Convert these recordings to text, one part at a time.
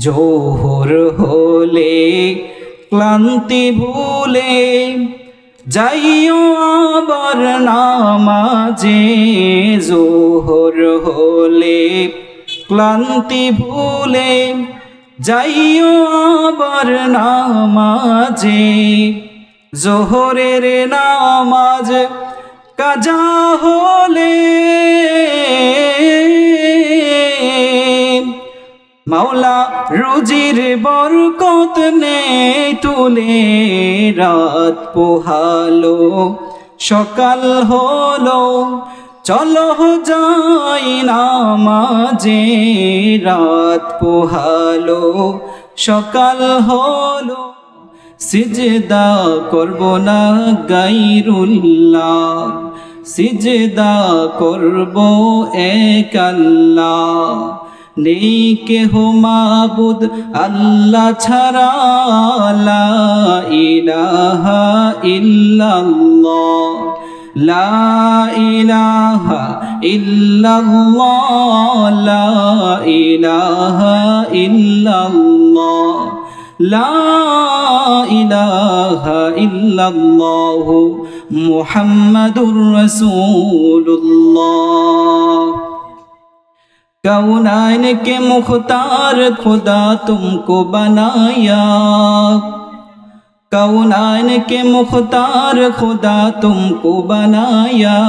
জোহর হলে ক্লান্তি ভুলে যাইও আবার নামাজে। জোহর হলে ক্লান্তি ভুলে যাইও আবার নামাজে। জোহরের নামাজ কাজা হলে মাওলা রুজির বরকত নেই তুলে। রাত পোহালো সকাল হলো চলো যাই নামাজে। রাত পোহালো সকাল হলো সিজদা করব না গায়রুল্লাহ। সিজদা করব এক আল্লাহ। নেই কেহ মাবুদ আল্লাহ ছাড়া। লা ইলাহা ইল্লাল্লাহ, লা ইলাহা ইল্লাল্লাহ, লা ইলাহা ইল্লাল্লাহ, লা ইলাহা ইল্লাল্লাহ মুহাম্মাদুর রাসূলুল্লাহ। कौनाइन के मुख्तार खुदा तुमको बनाया। कौनाइन के मुख्तार खुदा तुमको बनाया।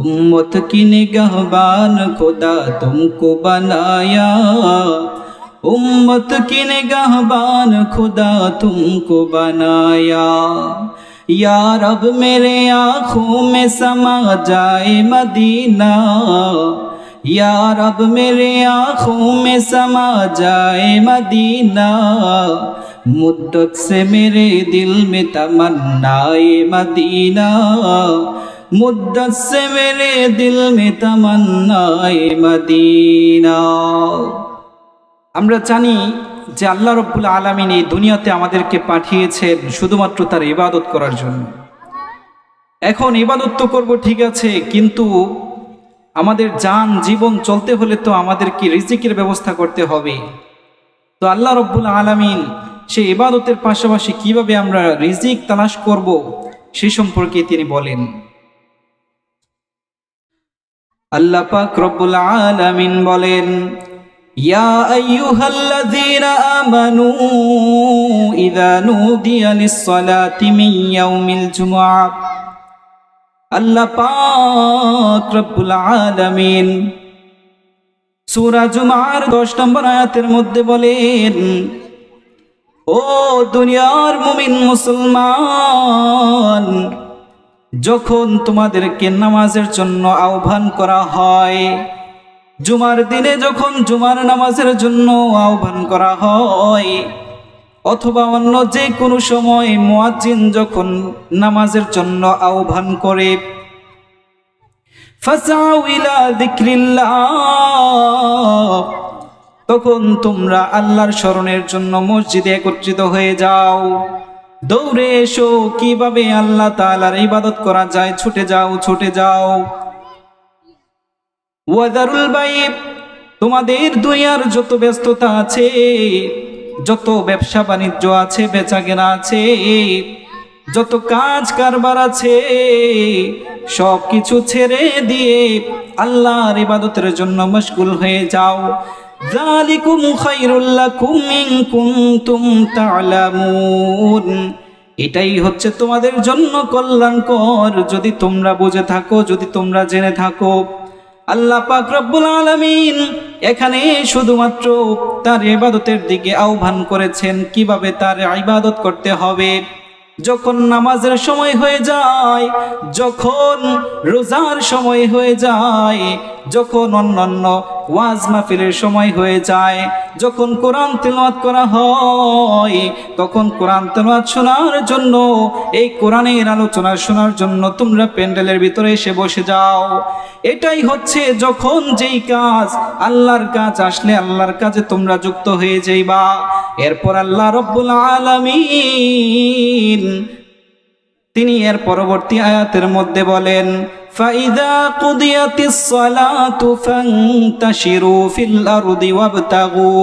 उम्मत की निगहबान खुदा तुमको बनाया। उम्मत की निगहबान खुदा तुमको बनाया। या रब मेरे आँखों में समा जाए मदीना। या रब मेरे आँखों में समा जाए मदीना। मुद्दत से मेरे दिल में तमन्नाए मदीना। मुद्दत से मेरे दिल में तमन्नाए मदीना। আমরা জানি যে আল্লাহ রাব্বুল আলামিন এই দুনিয়াতে আমাদেরকে পাঠিয়েছেন শুধুমাত্র তার ইবাদত করার জন্য। এখন ইবাদত তো করব ঠিক আছে, কিন্তু আমাদের জান জীবন চলতে হলে তো আমাদেরকে রিজিকের ব্যবস্থা করতে হবে। তো আল্লাহ রাব্বুল আলামিন সেই ইবাদতের পাশাপাশি কিভাবে আমরা রিজিক তালাশ করব সে সম্পর্কে তিনি বলেন। আল্লাহ পাক রব্বুল আলামিন বলেন, ইয়া আইয়ুহাল্লাযীনা আমানু ইযা নুদিয়া লিস-সালাতি মিন ইয়াউমিল জুমআহ। আল্লাহ পাক রব্বুল আলামিন সূরা জুমার 10 নম্বর আয়াতের মধ্যে বলেন, ও দুনিয়ার মুমিন মুসলমান, যখন তোমাদেরকে নামাজের জন্য আহ্বান করা হয়, জুমার দিনে যখন জুমার নামাজের জন্য আহ্বান করা হয়, অথবা অন্য যে কোনো সময় মুয়াজ্জিন যখন নামাজের জন্য আহ্বান করে, ফাসাউ ইলা যিকরিল্লাহ, তখন তোমরা আল্লাহর স্মরণের জন্য মসজিদে একত্রিত হয়ে যাও। দৌড়ে এসো, কিভাবে আল্লাহ তাআলার ইবাদত করা যায়, ছুটে যাও, ছুটে যাও। ওয়াদারুল বাইব, তোমাদের দুনিয়ার যত ব্যস্ততা আছে, যত ব্যবসা বাণিজ্য আছে, বেচা কেনা আছে, যত কাজ কারবার আছে, সব কিছু ছেড়ে দিয়ে আল্লাহর ইবাদতের জন্য মশগুল হয়ে যাও। যালিকুম খায়রুল লাকুম ইন কুনতুম তা'লামুন, এটাই হচ্ছে তোমাদের জন্য কল্যাণকর যদি তোমরা বুঝে থাকো, যদি তোমরা জেনে থাকো। আল্লাহ পাক রব্বুল আলামিন এখানে শুধুমাত্র তার ইবাদতের দিকে আহ্বান করেছেন, কিভাবে তার ইবাদত করতে হবে। যখন নামাজের সময় হয়ে যায়, যখন রোজার সময় হয়ে যায়, যখন অন্যান্য ওয়াজ মাহফিলের সময় হয়ে যায়, যখন কোরআন তেলাওয়াত করা হয়, তখন কোরআন তেলাওয়াত শোনার জন্য, এই কোরআনের আলোচনা শোনার জন্য তোমরা প্যান্ডেলের ভিতরে এসে বসে যাও। এটাই হচ্ছে যখন যেই কাজ, আল্লাহর কাজ আসলে আল্লাহর কাজে তোমরা যুক্ত হয়ে যাইবা। এরপর আল্লাহ রব্বুল আলামিন তিনি এর পরবর্তী আয়াতের মধ্যে বলেন, ফাইদা কুদিয়াতিস সালাতু ফান্তাশিরু ফিল আরদি ওয়াবতাগু,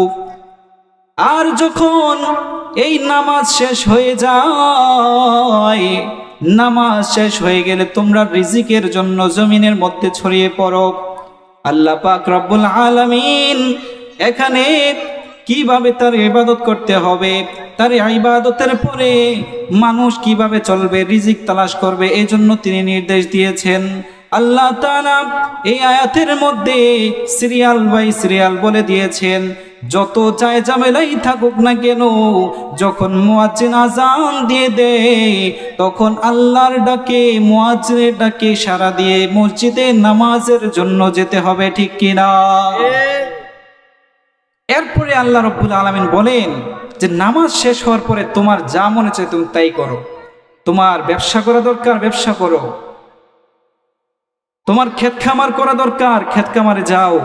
আর যখন এই নামাজ শেষ হয়ে যায়, নামাজ শেষ হয়ে গেলে তোমরা রিজিকের জন্য জমিনের মধ্যে ছড়িয়ে পড়ো। আল্লাহ পাক রব্বুল আলামিন এখানে কিভাবে তার ইবাদত করতে হবে, তার ইবাদতের পরে মানুষ কিভাবে চলবে, রিজিক তালাশ করবে, এই জন্য তিনি নির্দেশ দিয়েছেন। আল্লাহ তাআলা এই আয়াতের মধ্যে সিরিয়াল বাই সিরিয়াল বলে দিয়েছেন, যত চায় ঝামেলাই থাকুক না কেন, যখন মুয়াজ্জিন আযান দিয়ে দেয় তখন আল্লাহর ডাকে, মুয়াজ্জিনের ডাকে সাড়া দিয়ে মসজিদে নামাজের জন্য যেতে হবে, ঠিক কিনা? এরপরে আল্লাহ রাব্বুল আলামিন বলেন যে নামাজ শেষ হওয়ার পরে তোমার যা মনে চায় তুমি তাই করো। তোমার ব্যবসা করা দরকার, ব্যবসা করো। তোমার ক্ষেত খামার করা দরকার, ক্ষেত খামারে যাও,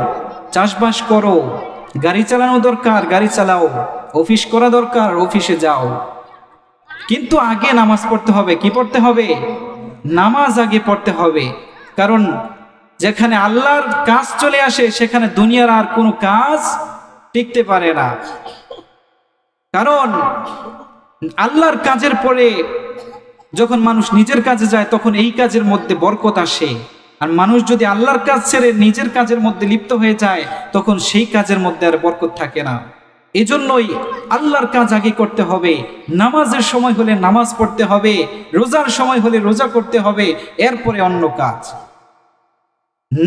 চাষবাস করো। গাড়ি চালানো দরকার, গাড়ি চালাও। অফিস করা দরকার, অফিসে যাও। কিন্তু আগে নামাজ পড়তে হবে। কি পড়তে হবে? নামাজ আগে পড়তে হবে। কারণ যেখানে আল্লাহর কাজ চলে আসে সেখানে দুনিয়ার আর কোনো কাজ টিকতে পারে না। কারণ আল্লাহর কাজের পরে যখন মানুষ নিজের কাজে যায় তখন এই কাজের মধ্যে বরকত আসে। আর মানুষ যদি আল্লাহর কাজ ছেড়ে নিজের কাজের মধ্যে লিপ্ত হয়ে যায় তখন সেই কাজের মধ্যে আর বরকত থাকে না। এজন্যই আল্লাহর কাজ আগে করতে হবে। নামাজের সময় হলে নামাজ পড়তে হবে, রোজার সময় হলে রোজা করতে হবে, এরপরে অন্য কাজ।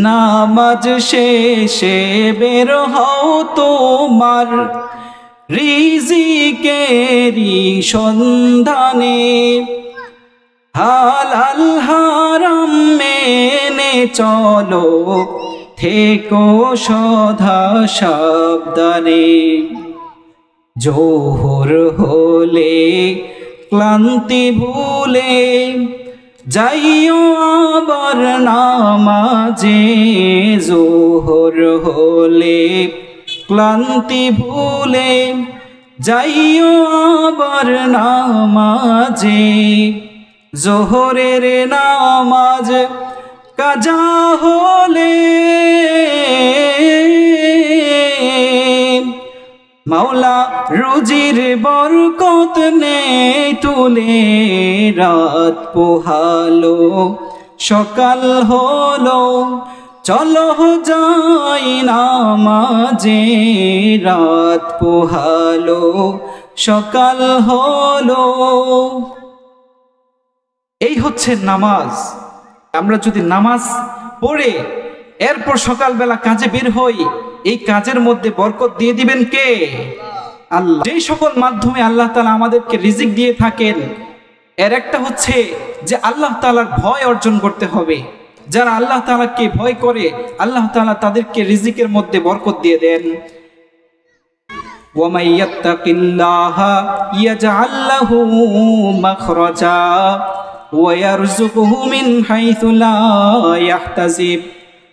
নামাজ শেষে বের হও তোমার রিজিকেরই সন্ধানে, হালাল হারাম মেনে চলো, থেকো সদা সাবধানে। জোহর হলে ক্লান্তি ভুলে যাইও আবার নামাজে, জোহর হলে ক্লান্তি ভুলে যাইও আবার নামাজে। জোহরের নামাজ কাজা হলে মাওলা রুজির বরকত নেই তুলে, রাত পোহালো সকাল হলো, চলো যাই নামাজে। রাত পোহালো সকাল হলো। এই হচ্ছে নামাজ। আমরা যদি নামাজ পড়ে এরপর সকালবেলা কাজে বের হই, এই কাজের মধ্যে বরকত দিয়ে দিবেন কে? আল্লাহ। যেই সকল মাধ্যমে আল্লাহ তাআলা আমাদেরকে রিজিক দিয়ে থাকেন, এর একটা হচ্ছে যে আল্লাহ তাআলার ভয় অর্জন করতে হবে। যারা আল্লাহ তাআলাকে ভয় করে আল্লাহ তাআলা তাদেরকে রিজিকের মধ্যে বরকত দিয়ে দেন। ওয়া মাইয়াত্তাকিল্লাহা ইয়াজআল লাহু মাখরাজা ওয়া ইয়ারযুকুহু মিন হাইথু লা ইয়াহতাসিব।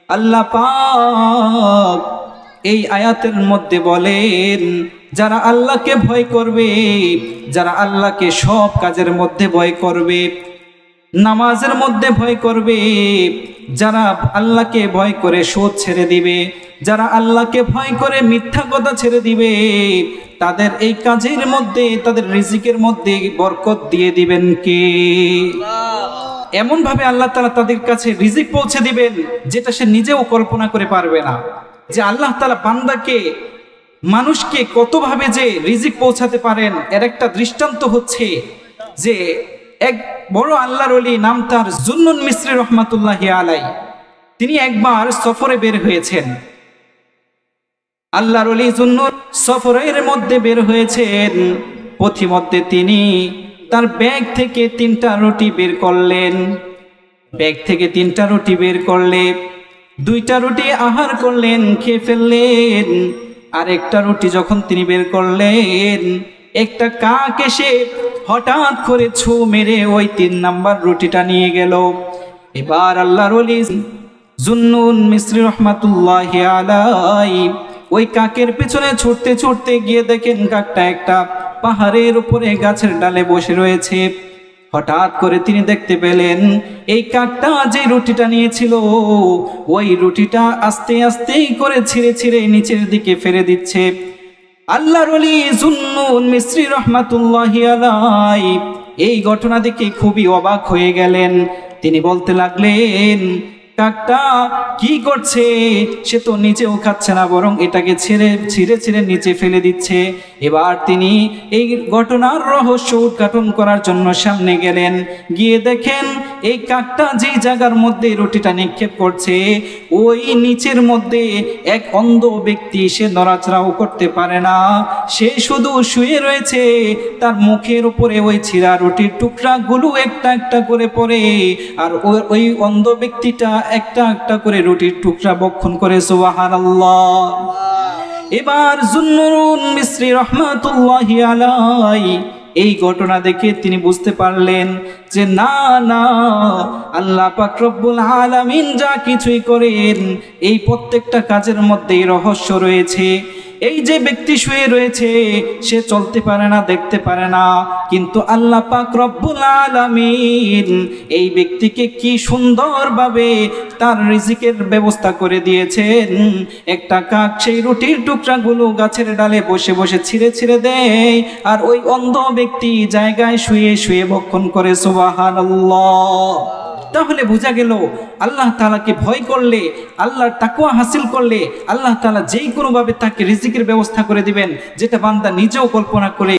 আল্লাহ পাক এই আয়াতের মধ্যে বলেন, যারা আল্লাহকে ভয় করবে, যারা আল্লাহকে সব কাজের মধ্যে ভয় করবে, নামাজের মধ্যে ভয় করবে, যারা আল্লাহকে ভয় করে সুদ ছেড়ে দিবে, যারা আল্লাহকে ভয় করে মিথ্যা কথা ছেড়ে দিবে, তাদের এই কাজের মধ্যে, তাদের রিজিকের মধ্যে বরকত দিয়ে দিবেন কে? এমন ভাবে আল্লাহ তাআলা তাদের কাছে রিজিক পৌঁছে দিবেন যেটা সে নিজেও কল্পনা করে পারবে না। যে আল্লাহ তাআলা বান্দাকে, মানুষকে কতভাবে যে রিজিক পৌঁছাতে পারেন, এর একটা দৃষ্টান্ত হচ্ছে যে এক বড় আল্লাহর ওলি, নাম তার জুন্নুন মিসরি রহমাতুল্লাহি আলাইহি। তিনি একবার সফরে বের হয়েছেন। আল্লাহর ওলি জুন্নুন সফরের মধ্যে বের হয়েছেন। পথিমধ্যে তিনি তার ব্যাগ থেকে 3টা রুটি বের করলেন। ব্যাগ থেকে 3টা রুটি বের করলে 2টা রুটি আহার করলেন, খেয়ে ফেললেন। আর একটা রুটি যখন তিনি বের করলেন, একটা কাক এসে হঠাৎ করে ছু মেরে ওই 3 নাম্বার রুটিটা নিয়ে গেল। এবার আল্লাহর ওলি জুন্নুন মিসরি রহমাতুল্লাহি আলাইহি ওই কাকের পেছনে ছুটতে ছুটতে গিয়ে দেখেন কাকটা একটা পাহাড়ের উপরে গাছের ডালে বসে রয়েছে। হঠাৎ করে তিনি দেখতে পেলেন এই কাকটা যে রুটিটা নিয়েছিল ওই রুটিটা আস্তে আস্তে করে ছিঁড়ে ছিঁড়ে নিচের দিকে ফেলে দিচ্ছে। আল্লাহর ওলি জুন্নুন মিসরি রহমাতুল্লাহি আলাইহি এই ঘটনা দেখে খুবই অবাক হয়ে গেলেন। তিনি বলতে লাগলেন, কাকটা কি করছে? সে তো নিচেও খাচ্ছে না, বরং এটাকে ছিঁড়ে নিচে ফেলে দিচ্ছে। এবার তিনি এই ঘটনার রহস্য উদ্ঘাটন করার জন্য সামনে গেলেন। গিয়ে দেখেন এই কাকটা যে জায়গার মধ্যে রুটিটা নিক্ষেপ করছে, ওই নিচের মধ্যে এক অন্ধ ব্যক্তি, সে নড়াচড়াও করতে পারে না, সে শুধু শুয়ে রয়েছে। তার মুখের উপরে ওই ছিঁড়া রুটির টুকরাগুলো একটা একটা করে পড়ে, আর ওই অন্ধ ব্যক্তিটা একটা একটা করে রুটির টুকরা বক্ষণ করে। সুবহানাল্লাহ। এবার জুন্নুন মিসরি রহমাতুল্লাহি আলাইহি এই ঘটনা দেখে তিনি বুঝতে পারলেন যে না না, আল্লাহ পাক রব্বুল আলামিন যা কিছুই করেন এই প্রত্যেকটা কাজের মধ্যেই রহস্য রয়েছে। এই যে ব্যক্তি শুয়ে রয়েছে, সে চলতে পারে না, দেখতে পারে না, কিন্তু আল্লাহ পাক রব্বুল আলামিন এই ব্যক্তিকে কি সুন্দরভাবে তার রিজিকের ব্যবস্থা করে দিয়েছেন। একটা কাক সেই রুটির টুকরাগুলো গাছের ডালে বসে বসে ছিঁড়ে দেয়, আর ওই অন্ধ ব্যক্তি জায়গায় শুয়ে শুয়ে ভক্ষণ করে। সুবহানাল্লাহ। তাহলে বোঝা গেল আল্লাহ তাআলাকে ভয় করলে, আল্লাহর তাকওয়া হাসিল করলে আল্লাহ তাআলা যেই কোনোভাবে তাকে রিজিকের ব্যবস্থা করে দিবেন, যেটা বান্দা নিজেও কল্পনা করে